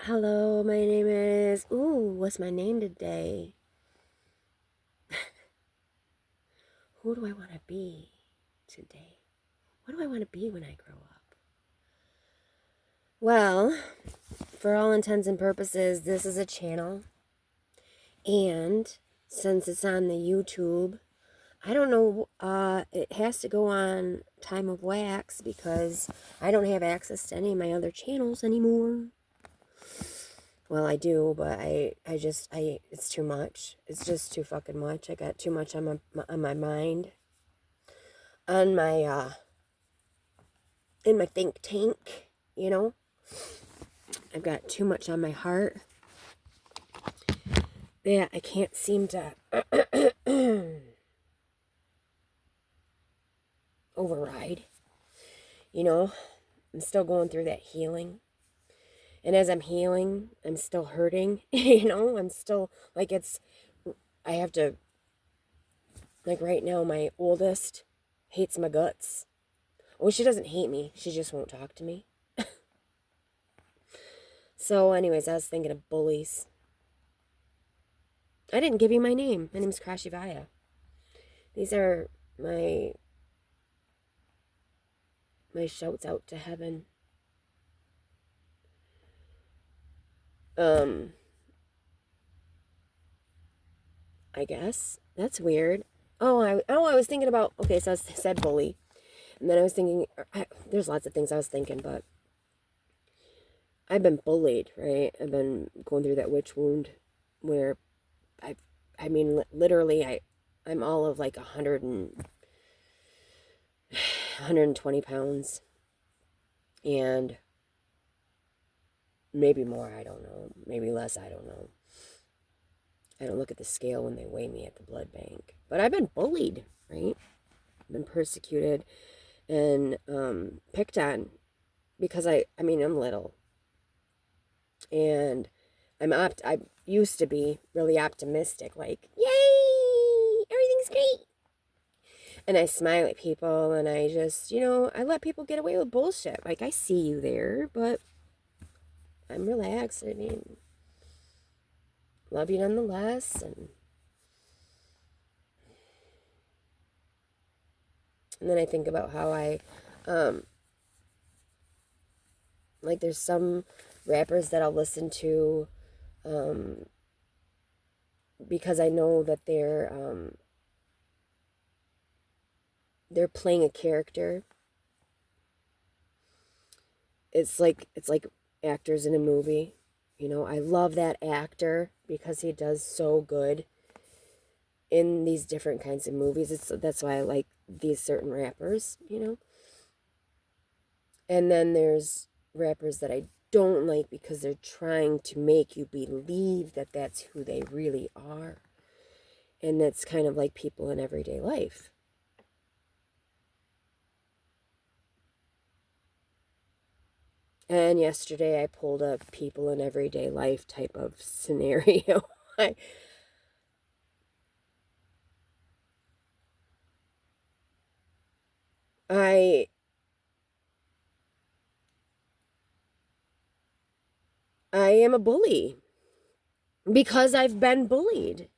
Hello, my name is. What's my name today? Who do I want to be today? What do I want to be when I grow up? Well, for all intents and purposes, this is a channel. And since it's on the YouTube, I don't know, it has to go on Time of Wax because I don't have access to any of my other channels anymore. Well, I do, but it's too much. It's just too fucking much. I got too much on my mind, on my, in my think tank, you know? I've got too much on my heart that I can't seem to override, you know? I'm still going through that healing. And as I'm healing, I'm still hurting, you know? I'm still, I have to, like right now, my oldest hates my guts. Well, she doesn't hate me. She just won't talk to me. So anyways, I was thinking of bullies. I didn't give you my name. My name's Krashivaya. These are my shouts out to heaven. I guess. That's weird. I was thinking about, okay, so I said bully. And then I was thinking, there's lots of things I was thinking, but I've been bullied, right? I've been going through that witch wound where literally, I'm all of like 120 pounds. And maybe more, I don't know. Maybe less, I don't know. I don't look at the scale when they weigh me at the blood bank. But I've been bullied, right? I've been persecuted and picked on because I'm little. And I used to be really optimistic, like, yay, everything's great. And I smile at people and I just, I let people get away with bullshit. Like, I see you there, but I'm relaxed. I mean, love you nonetheless. And then I think about how like there's some rappers that I'll listen to because I know that they're playing a character. It's like actors in a movie. I love that actor because he does so good in these different kinds of movies. That's why I like these certain rappers. And then there's rappers that I don't like because they're trying to make you believe that that's who they really are. And that's kind of like people in everyday life. And yesterday I pulled a people in everyday life type of scenario. I I am a bully because I've been bullied.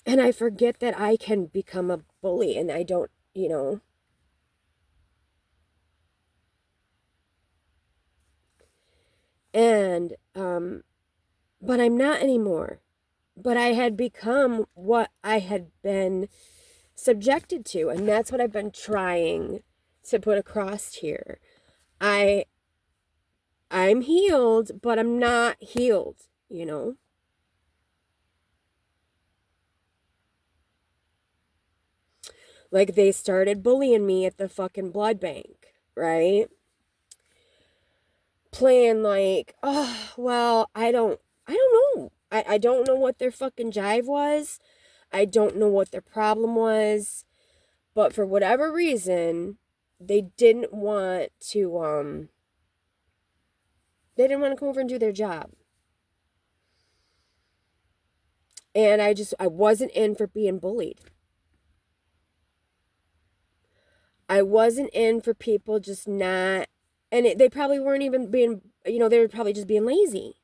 And I forget that I can become a bully and I don't. And but I'm not anymore. But I had become what I had been subjected to, and that's what I've been trying to put across here. I'm healed, but I'm not healed. Like they started bullying me at the fucking blood bank, right? Playing like, oh, well, I don't know. I don't know what their fucking jive was. I don't know what their problem was. But for whatever reason, they didn't want to come over and do their job. And I wasn't in for being bullied. I wasn't in for people just not, and they probably weren't even being they were probably just being lazy,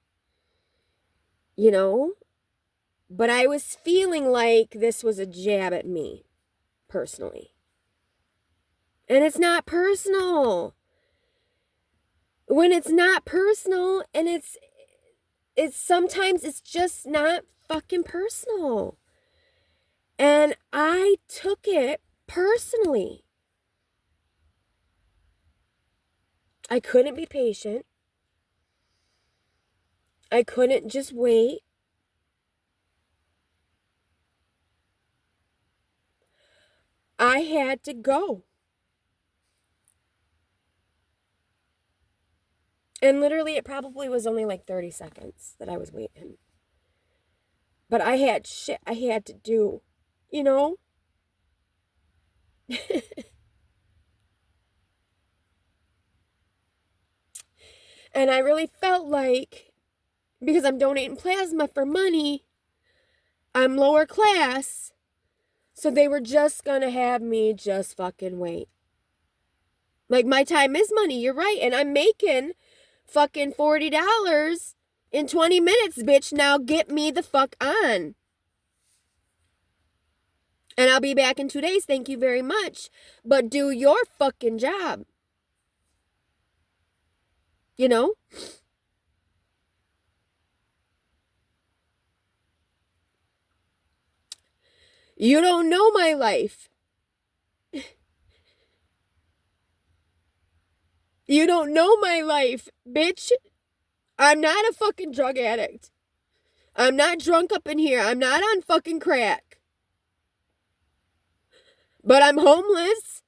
you know? But I was feeling like this was a jab at me, personally. And it's not personal. When it's not personal, and it's sometimes it's just not fucking personal. And I took it personally. I couldn't be patient. I couldn't just wait. I had to go. And literally, it probably was only like 30 seconds that I was waiting. But I had shit I had to do, you know? And I really felt like, because I'm donating plasma for money, I'm lower class, so they were just gonna have me just fucking wait. Like, my time is money, you're right, and I'm making fucking $40 in 20 minutes, bitch. Now get me the fuck on. And I'll be back in 2 days, thank you very much. But do your fucking job. You know? You don't know my life. You don't know my life, bitch. I'm not a fucking drug addict. I'm not drunk up in here. I'm not on fucking crack. But I'm homeless.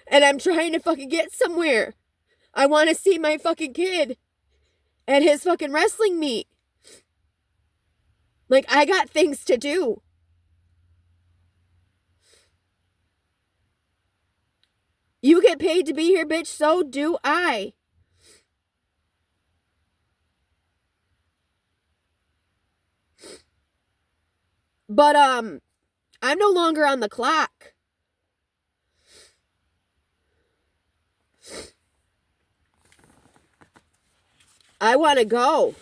And I'm trying to fucking get somewhere. I want to see my fucking kid at his fucking wrestling meet. Like, I got things to do. You get paid to be here, bitch. So do I. But, I'm no longer on the clock. I want to go.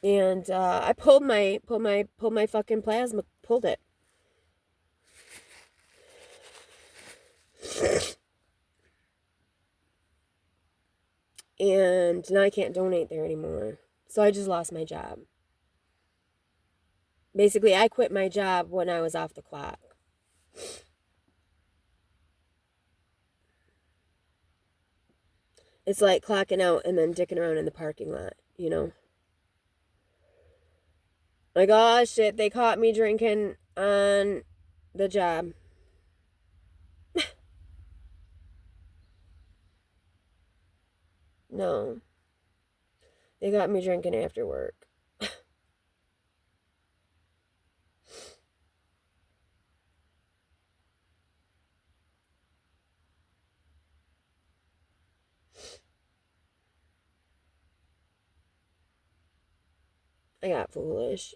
And I pulled my fucking plasma, pulled it. And now I can't donate there anymore. So I just lost my job. Basically, I quit my job when I was off the clock. It's like clocking out and then dicking around in the parking lot, you know? Like, oh shit, they caught me drinking on the job. No. They got me drinking after work. I got foolish.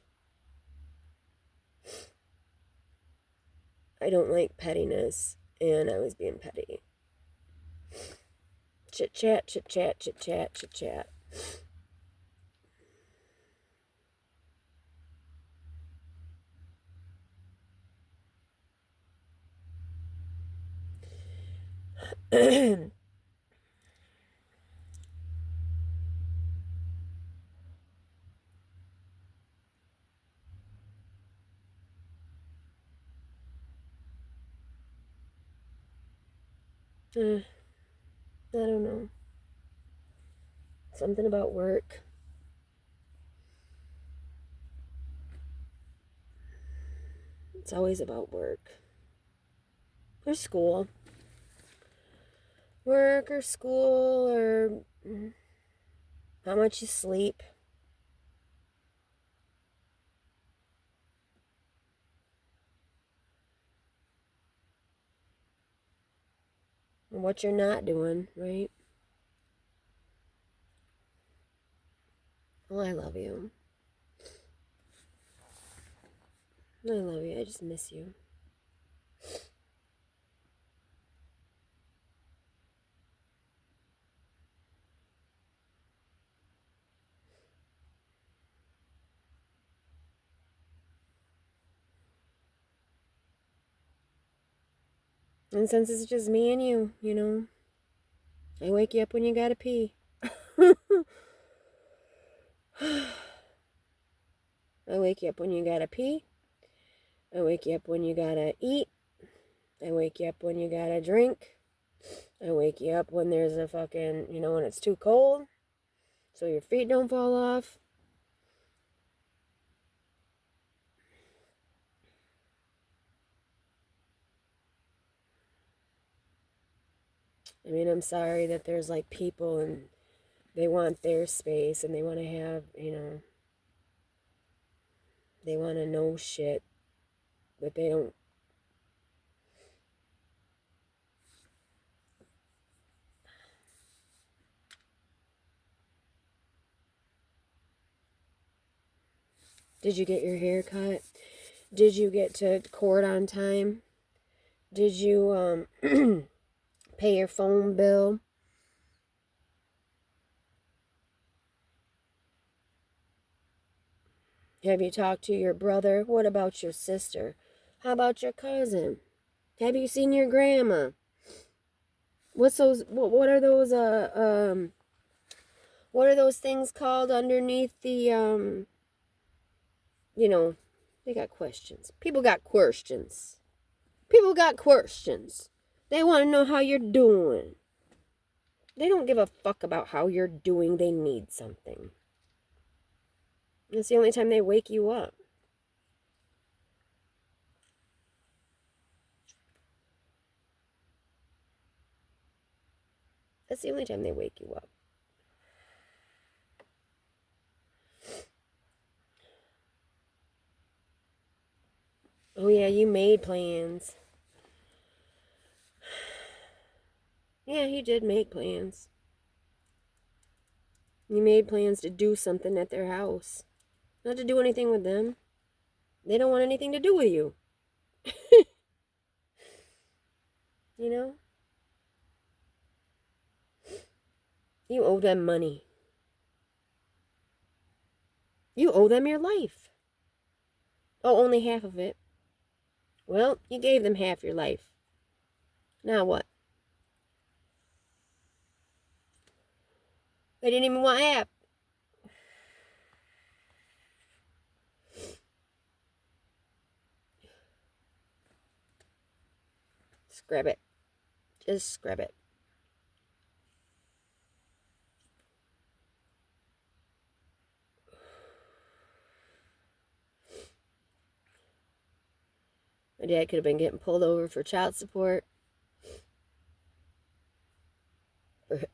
I don't like pettiness, and I was being petty. Chit chat, chit chat, chit chat, chit chat. I don't know. Something about work. It's always about work. Or school. Work or school or how much you sleep. And what you're not doing, right? Well, I love you. I love you. I just miss you. And since it's just me and you, you know, I wake you up when you gotta pee. I wake you up when you gotta pee. I wake you up when you gotta eat. I wake you up when you gotta drink. I wake you up when there's a fucking, you know, when it's too cold, so your feet don't fall off. I mean, I'm sorry that there's like people and they want their space and they want to have, you know, they want to know shit, but they don't. Did you get your hair cut? Did you get to court on time? Did you pay your phone bill? Have you talked to your brother? What about your sister? How about your cousin? Have you seen your grandma? What's those? What are those? What are those things called underneath the You know, they got questions. People got questions. People got questions. They want to know how you're doing. They don't give a fuck about how you're doing. They need something. That's the only time they wake you up. That's the only time they wake you up. Oh yeah, you made plans. Yeah, he did make plans. You made plans to do something at their house. Not to do anything with them. They don't want anything to do with you. You know? You owe them money. You owe them your life. Oh, only half of it. Well, you gave them half your life. Now what? They didn't even want half. Scrub it. Just scrub it. My dad could have been getting pulled over for child support.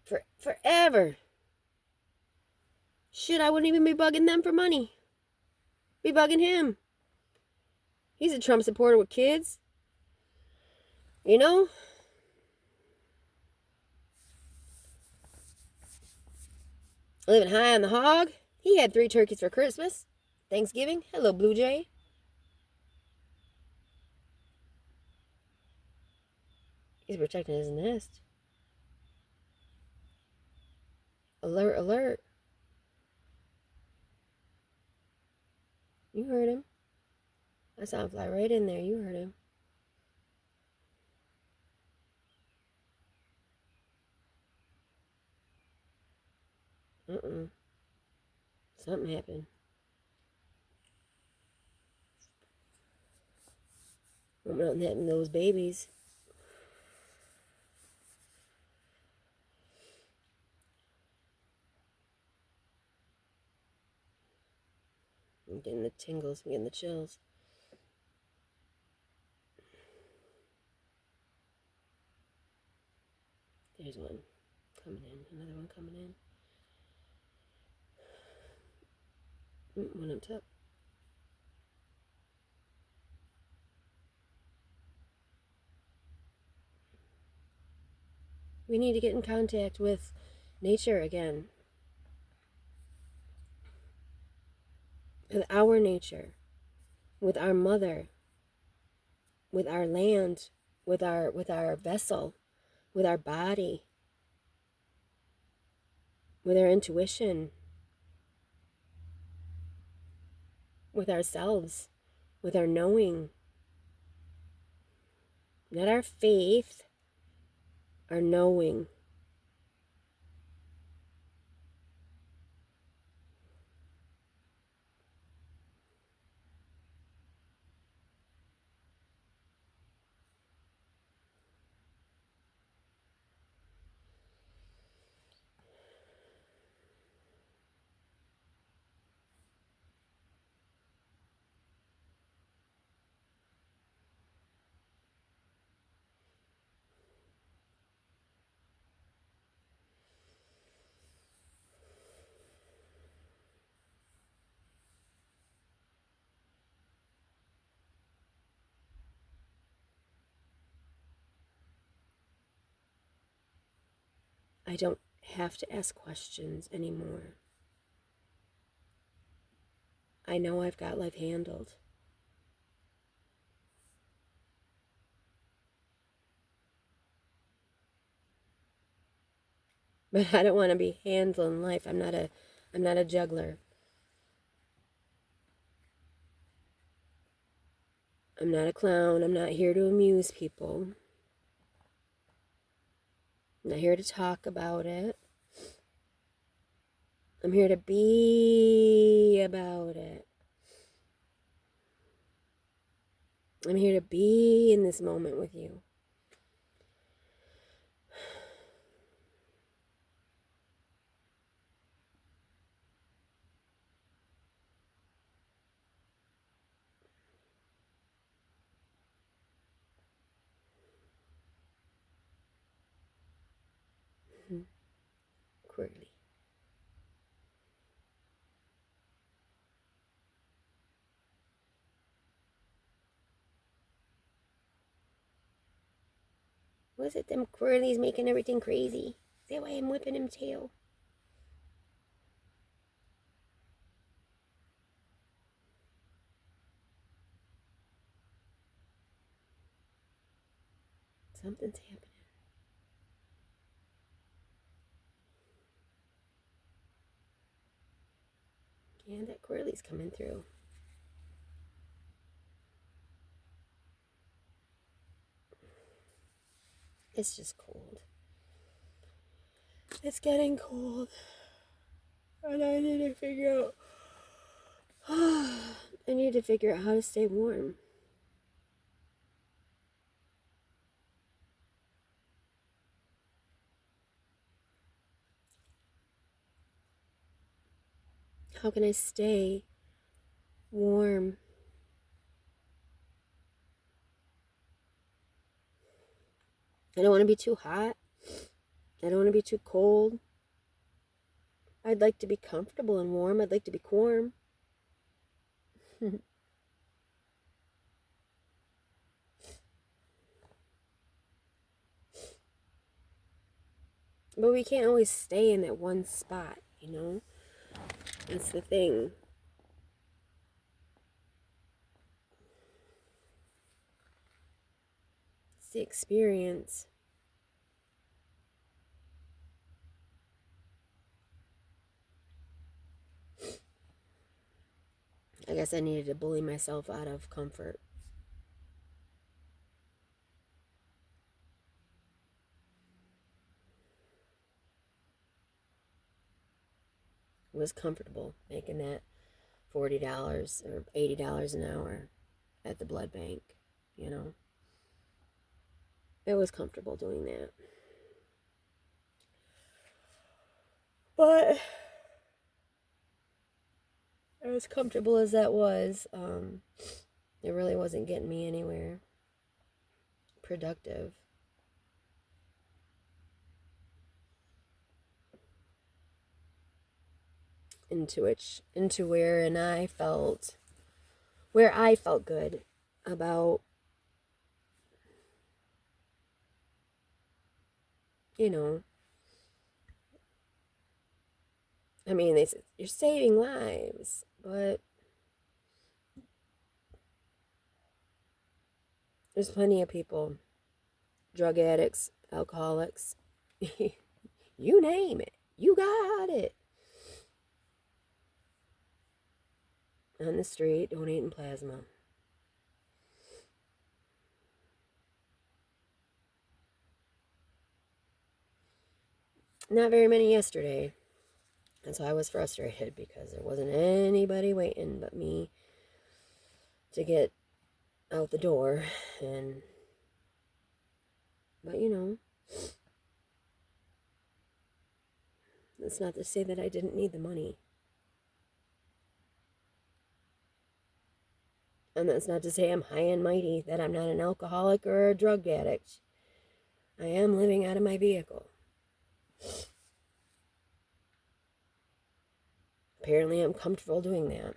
For forever. Shit, I wouldn't even be bugging them for money. Be bugging him. He's a Trump supporter with kids. You know? Living high on the hog. He had 3 turkeys for Christmas. Thanksgiving. Hello, Blue Jay. He's protecting his nest. Alert, alert. You heard him. I saw him fly right in there. You heard him. Something happened. Nothing happened to those babies. I'm getting the tingles. I'm getting the chills. There's one coming in. Another one coming in. One up top. We need to get in contact with nature again. With our nature. with our mother, with our land, with our vessel, with our body, with our intuition, with ourselves, with our knowing. Not our faith, our knowing. I don't have to ask questions anymore. I know I've got life handled. But I don't want to be handling life. I'm not a juggler. I'm not a clown. I'm not here to amuse people. I'm not here to talk about it. I'm here to be about it. I'm here to be in this moment with you. Quirly. Was it them Quirlies making everything crazy? Is that why I'm whipping him tail? Something's happening. Yeah, that Quirly's coming through. It's just cold. It's getting cold. And I need to figure out I need to figure out how to stay warm. How can I stay warm? I don't want to be too hot. I don't want to be too cold. I'd like to be comfortable and warm. I'd like to be warm. But we can't always stay in that one spot, you know? That's the thing. It's the experience. I guess I needed to bully myself out of comfort. It was comfortable making that $40 or $80 an hour at the blood bank, you know? It was comfortable doing that. But as comfortable as that was, it really wasn't getting me anywhere productive. Into where I felt good about, you know, I mean, they said you're saving lives, but There's plenty of people, drug addicts, alcoholics, you name it, you got it, on the street donating plasma. Not very many yesterday. And so I was frustrated because there wasn't anybody waiting but me to get out the door. But you know, that's not to say that I didn't need the money. And that's not to say I'm high and mighty, that I'm not an alcoholic or a drug addict. I am living out of my vehicle. Apparently I'm comfortable doing that.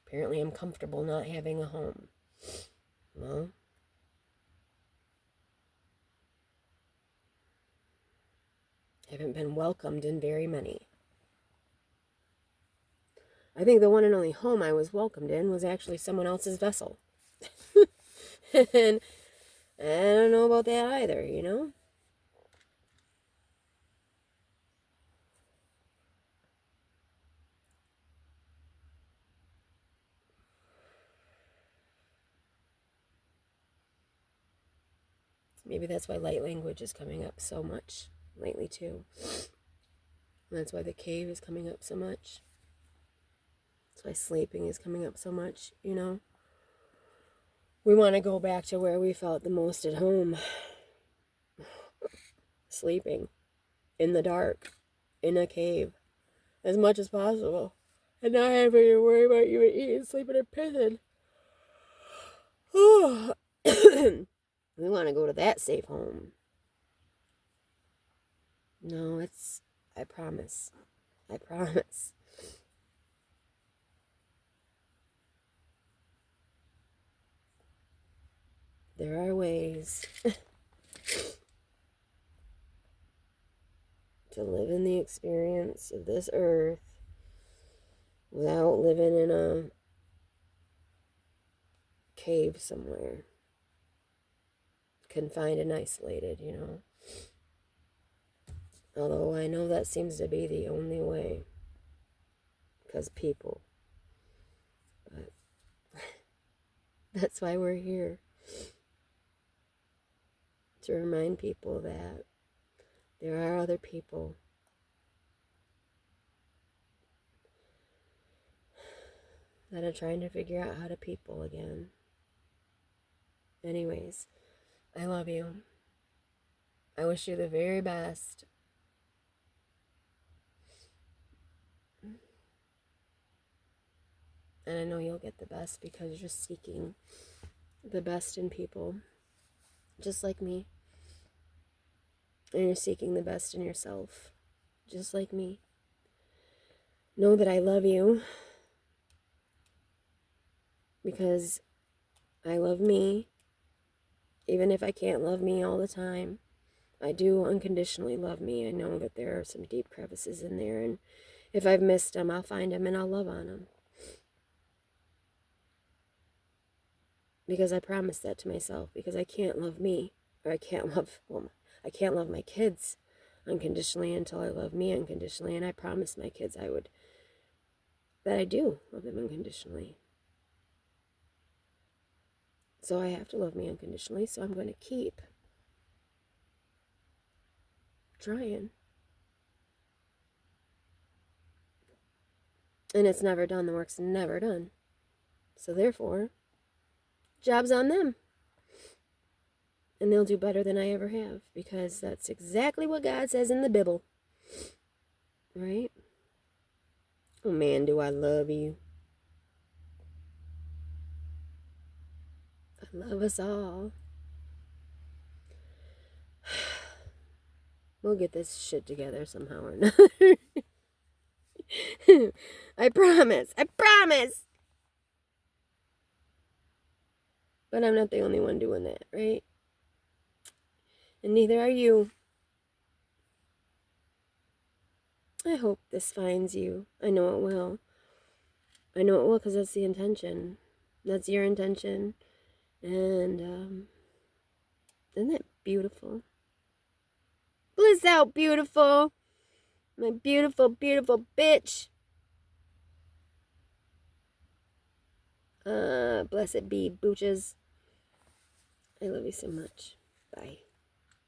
Apparently I'm comfortable not having a home. Well, haven't been welcomed in very many. I think the one and only home I was welcomed in was actually someone else's vessel. And I don't know about that either, you know? Maybe that's why light language is coming up so much lately, too. And that's why the cave is coming up so much. That's why sleeping is coming up so much, you know? We want to go back to where we felt the most at home. Sleeping. In the dark. In a cave. As much as possible. And not having to worry about you eating, sleeping, and pissing. We want to go to that safe home. No, I promise. I promise. There are ways to live in the experience of this earth without living in a cave somewhere. Confined and isolated, you know. Although I know that seems to be the only way. Because people. But that's why we're here. To remind people that there are other people that are trying to figure out how to people again. Anyways, I love you. I wish you the very best. And I know you'll get the best because you're seeking the best in people, just like me. And you're seeking the best in yourself, just like me. Know that I love you because I love me. Even if I can't love me all the time, I do unconditionally love me. I know that there are some deep crevices in there, and if I've missed them, I'll find them and I'll love on them. Because I promised that to myself, because I can't love me, or I can't love my kids unconditionally until I love me unconditionally, and I promised my kids that I do love them unconditionally. So I have to love me unconditionally, so I'm going to keep trying. And it's never done. The work's never done. So therefore, job's on them. And they'll do better than I ever have, because that's exactly what God says in the Bible. Right? Oh man, do I love you. I love us all. We'll get this shit together somehow or another. I promise. I promise. But I'm not the only one doing that, right? And neither are you. I hope this finds you. I know it will. I know it will because that's the intention. That's your intention. And, isn't that beautiful? Bliss out, beautiful. My beautiful, beautiful bitch. Blessed be, booches. I love you so much. Bye.